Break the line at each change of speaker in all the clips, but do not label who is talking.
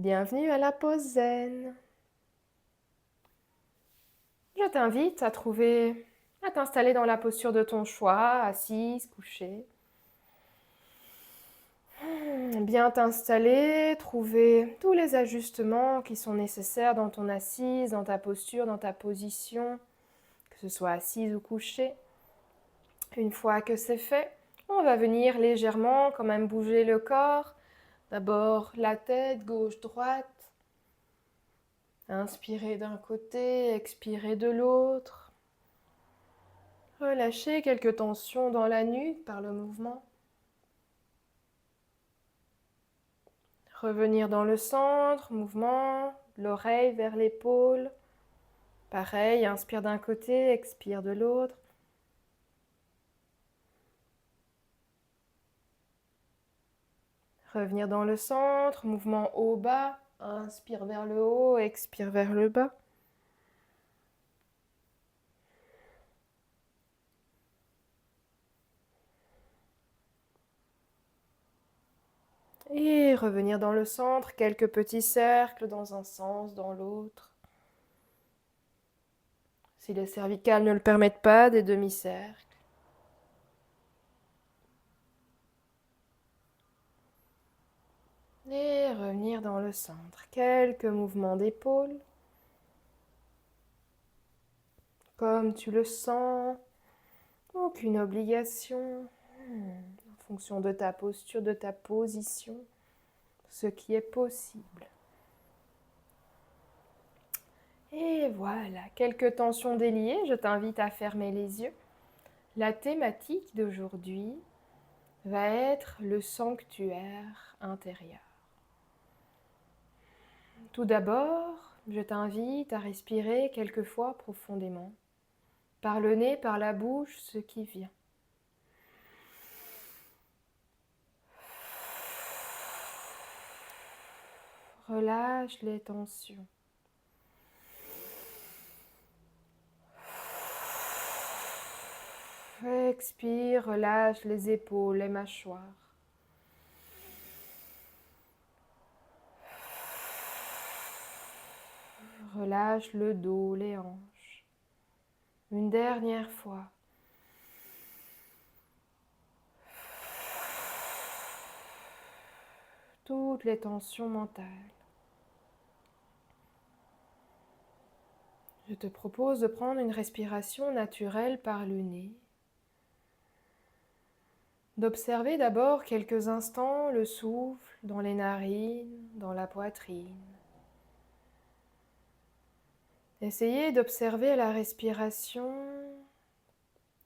Bienvenue à la pause zen. Je t'invite à t'installer dans la posture de ton choix, assise, couchée. Bien t'installer, trouver tous les ajustements qui sont nécessaires dans ton assise, dans ta posture, dans ta position, que ce soit assise ou couchée. Une fois que c'est fait, on va venir légèrement quand même bouger le corps. D'abord la tête, gauche-droite. Inspirez d'un côté, expirez de l'autre. Relâchez quelques tensions dans la nuque par le mouvement. Revenir dans le centre, mouvement, l'oreille vers l'épaule. Pareil, inspire d'un côté, expire de l'autre. Revenir dans le centre, mouvement haut-bas. Inspire vers le haut, expire vers le bas. Et revenir dans le centre, quelques petits cercles dans un sens, dans l'autre. Si les cervicales ne le permettent pas, des demi-cercles. Et revenir dans le centre. Quelques mouvements d'épaule. Comme tu le sens. Aucune obligation. En fonction de ta posture, de ta position. Ce qui est possible. Et voilà, quelques tensions déliées. Je t'invite à fermer les yeux. La thématique d'aujourd'hui va être le sanctuaire intérieur. Tout d'abord, je t'invite à respirer quelques fois profondément, par le nez, par la bouche, ce qui vient. Relâche les tensions. Expire, relâche les épaules, les mâchoires. Relâche le dos, les hanches. Une dernière fois. Toutes les tensions mentales. Je te propose de prendre une respiration naturelle par le nez. D'observer d'abord quelques instants le souffle dans les narines, dans la poitrine. Essayez d'observer la respiration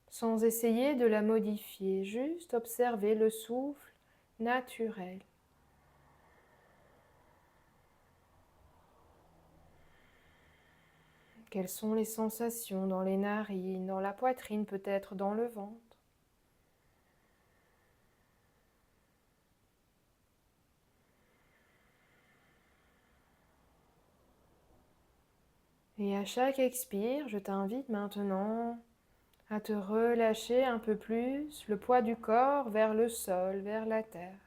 sans essayer de la modifier, juste observer le souffle naturel. Quelles sont les sensations dans les narines, dans la poitrine, peut-être dans le ventre? Et à chaque expire, je t'invite maintenant à te relâcher un peu plus le poids du corps vers le sol, vers la terre.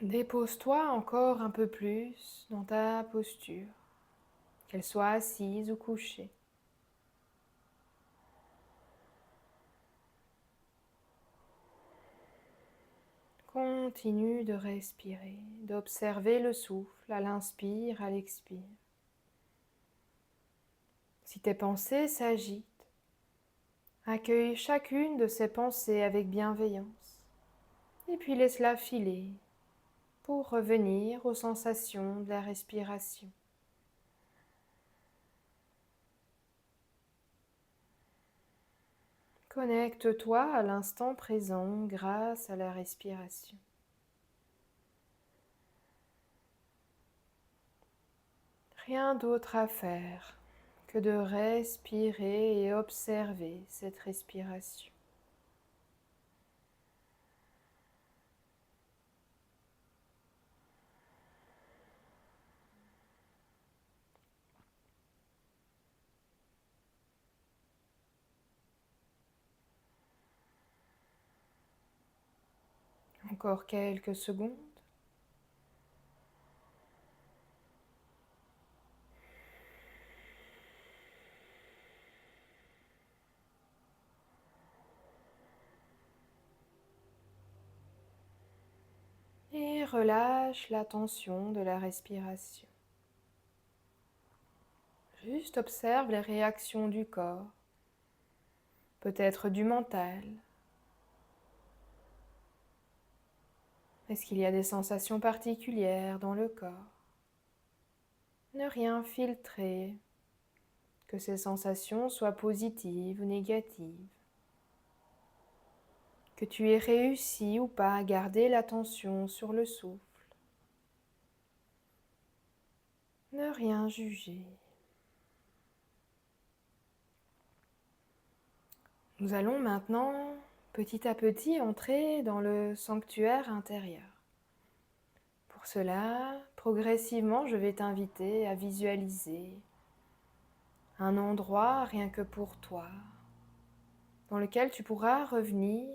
Dépose-toi encore un peu plus dans ta posture, qu'elle soit assise ou couchée. Continue de respirer, d'observer le souffle à l'inspire, à l'expire. Si tes pensées s'agitent, accueille chacune de ces pensées avec bienveillance et puis laisse-la filer pour revenir aux sensations de la respiration. Connecte-toi à l'instant présent grâce à la respiration. Rien d'autre à faire que de respirer et observer cette respiration. encore quelques secondes. Et relâche la tension de la respiration. Juste observe les réactions du corps, peut-être du mental. Est-ce qu'il y a des sensations particulières dans le corps? Ne rien filtrer, que ces sensations soient positives ou négatives. Que tu aies réussi ou pas à garder l'attention sur le souffle. Ne rien juger. Nous allons maintenant, petit à petit, entrer dans le sanctuaire intérieur. Pour cela, progressivement, je vais t'inviter à visualiser un endroit rien que pour toi, dans lequel tu pourras revenir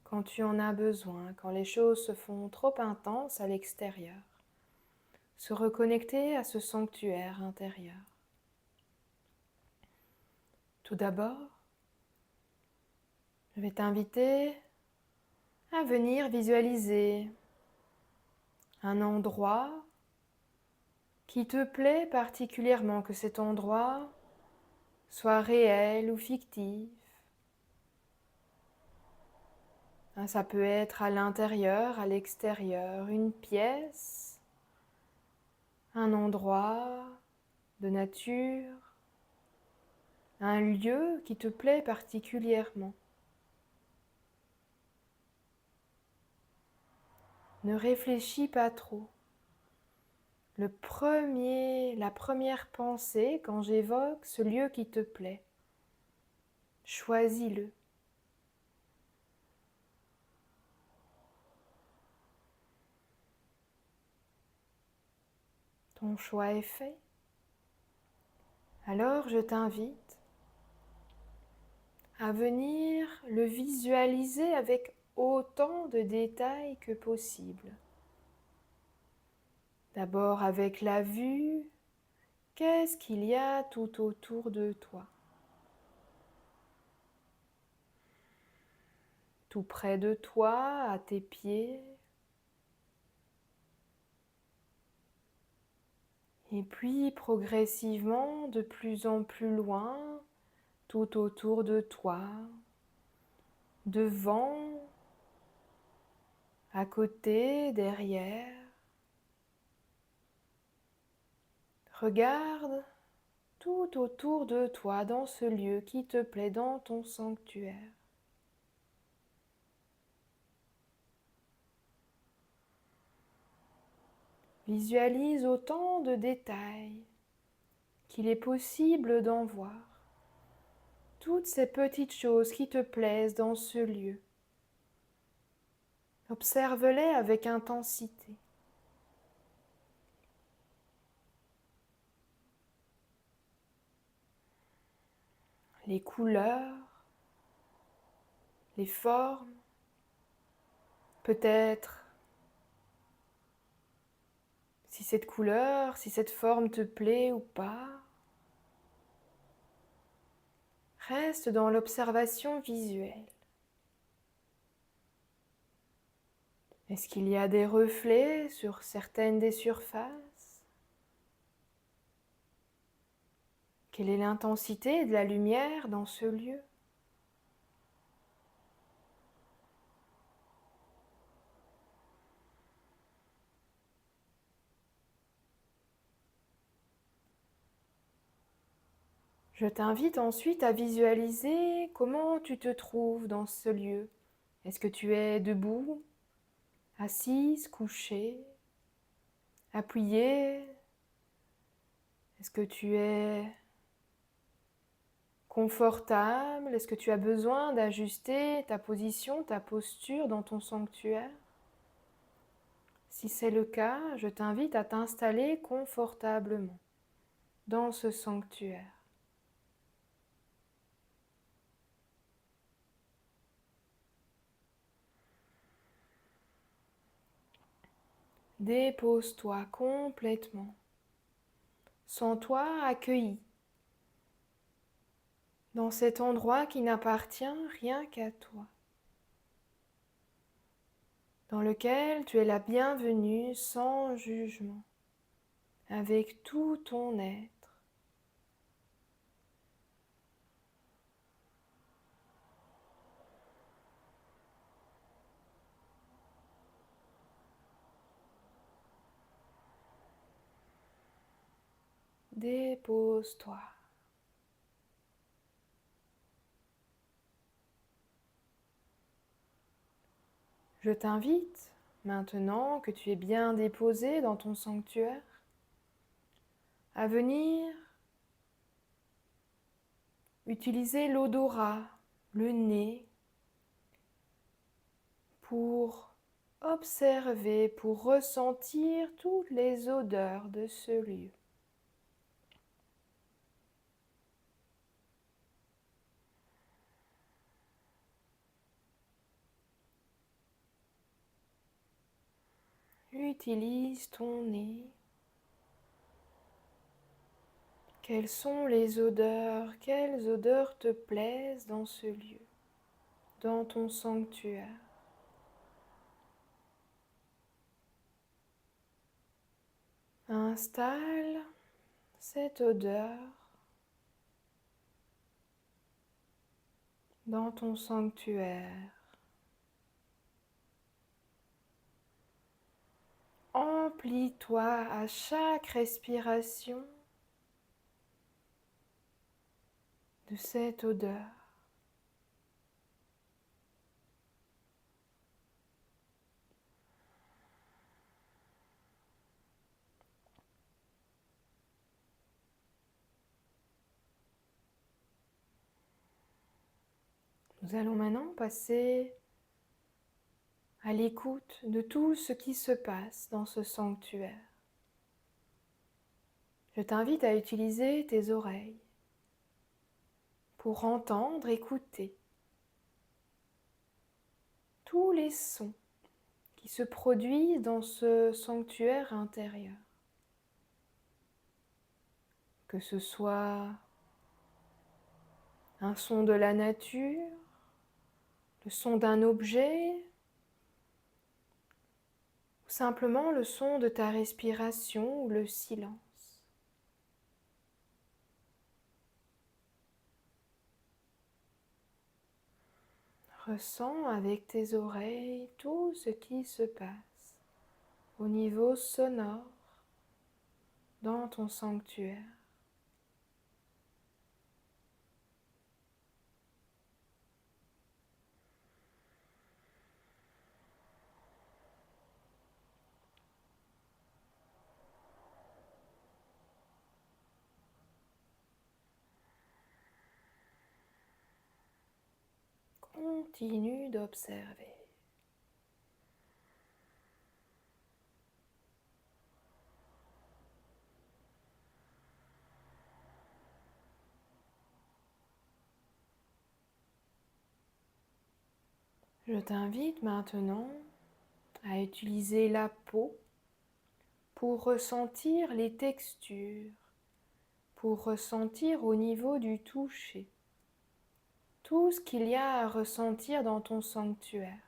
quand tu en as besoin, quand les choses se font trop intenses à l'extérieur. Se reconnecter à ce sanctuaire intérieur. Tout d'abord, je vais t'inviter à venir visualiser un endroit qui te plaît particulièrement, que cet endroit soit réel ou fictif. Ça peut être à l'intérieur, à l'extérieur, une pièce, un endroit de nature, un lieu qui te plaît particulièrement. Ne réfléchis pas trop. La première pensée quand j'évoque ce lieu qui te plaît, choisis-le. Ton choix est fait. Alors je t'invite à venir le visualiser avec autant de détails que possible. D'abord avec la vue, qu'est-ce qu'il y a tout autour de toi? Tout près de toi, à tes pieds. Et puis progressivement, de plus en plus loin, tout autour de toi, devant, à côté, derrière. Regarde tout autour de toi dans ce lieu qui te plaît, dans ton sanctuaire. Visualise autant de détails qu'il est possible d'en voir. Toutes ces petites choses qui te plaisent dans ce lieu. Observe-les avec intensité. Les couleurs, les formes, peut-être si cette couleur, si cette forme te plaît ou pas. Reste dans l'observation visuelle. Est-ce qu'il y a des reflets sur certaines des surfaces? Quelle est l'intensité de la lumière dans ce lieu? Je t'invite ensuite à visualiser comment tu te trouves dans ce lieu. Est-ce que tu es debout, assise, couchée, appuyée? Est-ce que tu es confortable? Est-ce que tu as besoin d'ajuster ta position, ta posture dans ton sanctuaire? Si c'est le cas, je t'invite à t'installer confortablement dans ce sanctuaire. Dépose-toi complètement. Sens-toi accueilli dans cet endroit qui n'appartient rien qu'à toi, dans lequel tu es la bienvenue sans jugement, avec tout ton être. Dépose-toi. Je t'invite, maintenant que tu es bien déposé dans ton sanctuaire, à venir utiliser l'odorat, le nez, pour observer, pour ressentir toutes les odeurs de ce lieu. Utilise ton nez. Quelles sont les odeurs? Quelles odeurs te plaisent dans ce lieu, dans ton sanctuaire? Installe cette odeur dans ton sanctuaire. Emplis-toi à chaque respiration de cette odeur. Nous allons maintenant passer à l'écoute de tout ce qui se passe dans ce sanctuaire. Je t'invite à utiliser tes oreilles pour entendre, écouter tous les sons qui se produisent dans ce sanctuaire intérieur. Que ce soit un son de la nature, le son d'un objet, ou simplement le son de ta respiration ou le silence. Ressens avec tes oreilles tout ce qui se passe au niveau sonore dans ton sanctuaire. Continue d'observer. Je t'invite maintenant à utiliser la peau pour ressentir les textures, pour ressentir au niveau du toucher tout ce qu'il y a à ressentir dans ton sanctuaire.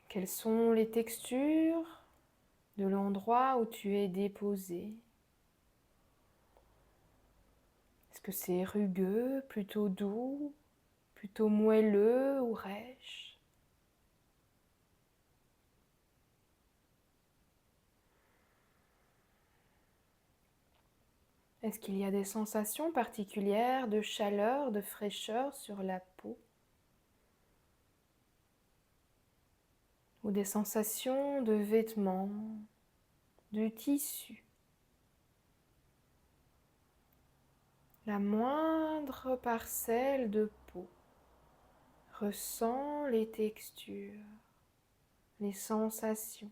Quelles sont les textures de l'endroit où tu es déposé? Est-ce que c'est rugueux, plutôt doux, plutôt moelleux ou rêche? Est-ce qu'il y a des sensations particulières de chaleur, de fraîcheur sur la peau? Ou des sensations de vêtements, de tissu? La moindre parcelle de peau ressent les textures, les sensations.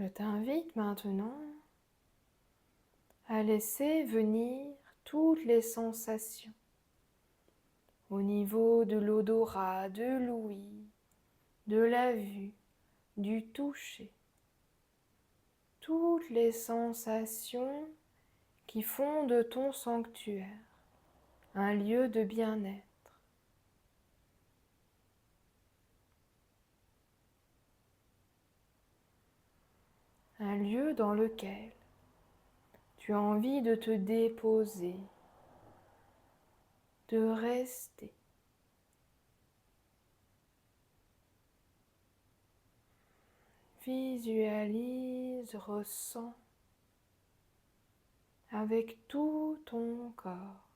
Je t'invite maintenant à laisser venir toutes les sensations au niveau de l'odorat, de l'ouïe, de la vue, du toucher. Toutes les sensations qui font de ton sanctuaire un lieu de bien-être. Un lieu dans lequel tu as envie de te déposer, de rester. Visualise, ressens avec tout ton corps.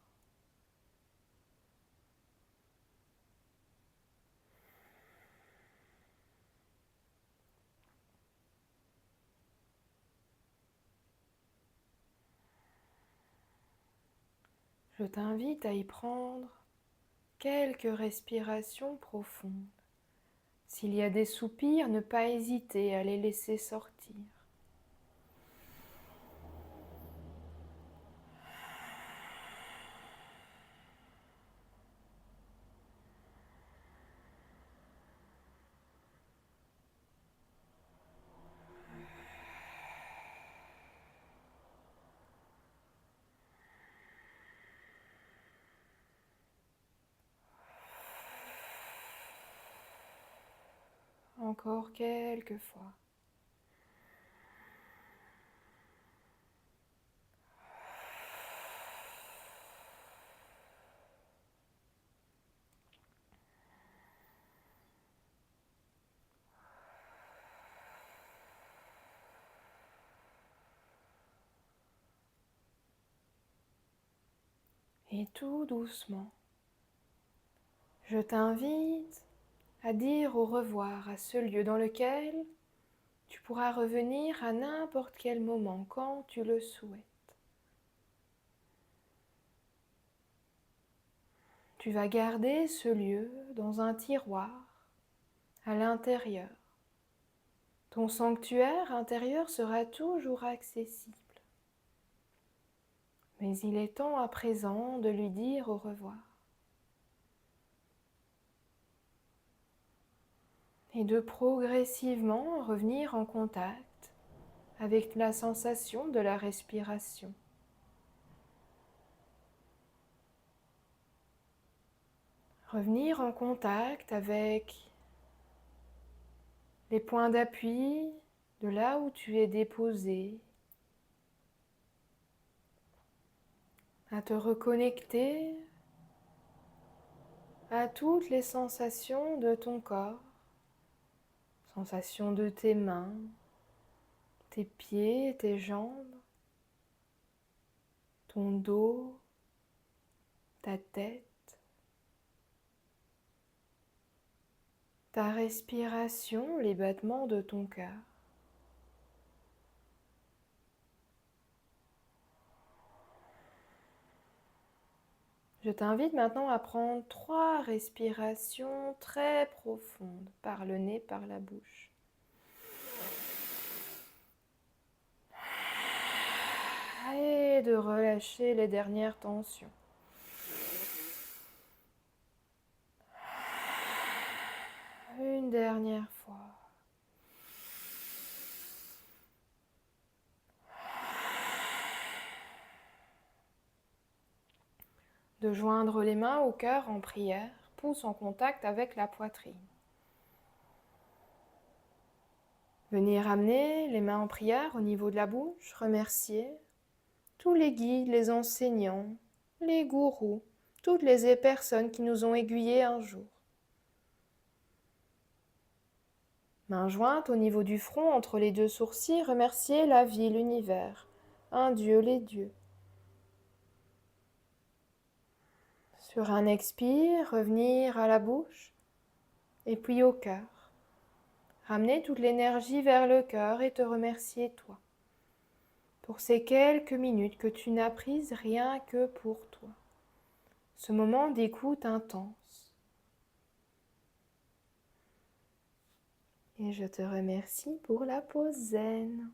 Je t'invite à y prendre quelques respirations profondes. S'il y a des soupirs, ne pas hésiter à les laisser sortir. Encore quelques fois. Et tout doucement, je t'invite à dire au revoir à ce lieu dans lequel tu pourras revenir à n'importe quel moment quand tu le souhaites. Tu vas garder ce lieu dans un tiroir à l'intérieur. Ton sanctuaire intérieur sera toujours accessible. Mais il est temps à présent de lui dire au revoir. Et de progressivement revenir en contact avec la sensation de la respiration. Revenir en contact avec les points d'appui de là où tu es déposé, à te reconnecter à toutes les sensations de ton corps, sensations de tes mains, tes pieds, tes jambes, ton dos, ta tête, ta respiration, les battements de ton cœur. Je t'invite maintenant à prendre 3 respirations très profondes par le nez, par la bouche. Et de relâcher les dernières tensions. Une dernière fois. De joindre les mains au cœur en prière, pouce en contact avec la poitrine. Venir amener les mains en prière au niveau de la bouche, remercier tous les guides, les enseignants, les gourous, toutes les personnes qui nous ont aiguillés un jour. Main jointe au niveau du front, entre les 2 sourcils, remercier la vie, l'univers, un Dieu, les dieux. Sur un expire, revenir à la bouche et puis au cœur. Ramener toute l'énergie vers le cœur et te remercier toi pour ces quelques minutes que tu n'as prises rien que pour toi. Ce moment d'écoute intense. Et je te remercie pour la pause zen.